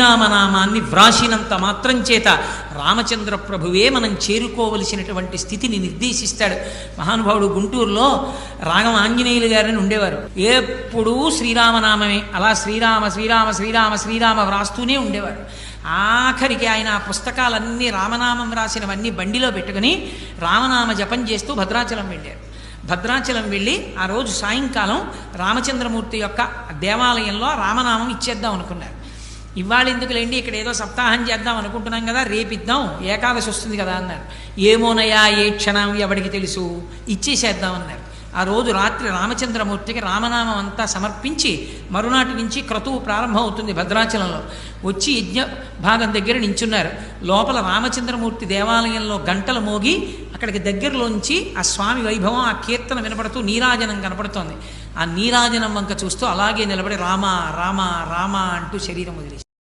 శ్రీరామనామాన్ని వ్రాసినంత మాత్రం చేత రామచంద్ర ప్రభువే మనం చేరుకోవలసినటువంటి స్థితిని నిర్దేశిస్తాడు. మహానుభావుడు గుంటూరులో రాగం ఆంజనేయులు గారని ఉండేవారు. ఎప్పుడూ శ్రీరామనామమే, అలా శ్రీరామ శ్రీరామ శ్రీరామ శ్రీరామ వ్రాస్తూనే ఉండేవారు. ఆఖరికి ఆయన ఆ పుస్తకాలన్నీ రామనామం రాసినవన్నీ బండిలో పెట్టుకుని రామనామ జపం చేస్తూ భద్రాచలం వెళ్ళారు. భద్రాచలం వెళ్ళి ఆ రోజు సాయంకాలం రామచంద్రమూర్తి యొక్క దేవాలయంలో రామనామం ఇచ్చేద్దాం అనుకున్నారు. ఇవాళ ఎందుకులేండి, ఇక్కడ ఏదో సప్తాహం చేద్దాం అనుకుంటున్నాం కదా, రేపిద్దాం, ఏకాదశి వస్తుంది కదా అన్నారు. ఏమోనయా, ఏ క్షణం ఎవడికి తెలుసు, ఇచ్చేసేద్దాం అన్నారు. ఆ రోజు రాత్రి రామచంద్రమూర్తికి రామనామం అంతా సమర్పించి మరునాటి నుంచి క్రతువు ప్రారంభం అవుతుంది. భద్రాచలంలో వచ్చి యజ్ఞ భాగం దగ్గర నించున్నారు. లోపల రామచంద్రమూర్తి దేవాలయంలో గంటలు మోగి అక్కడికి దగ్గరలోంచి ఆ స్వామి వైభవం, ఆ కీర్తన వినపడుతూ నీరాజనం కనపడుతోంది. ఆ నీరాజనం వంక చూస్తూ అలాగే నిలబడి రామ రామ రామ అంటూ శరీరం వదిలేశారు.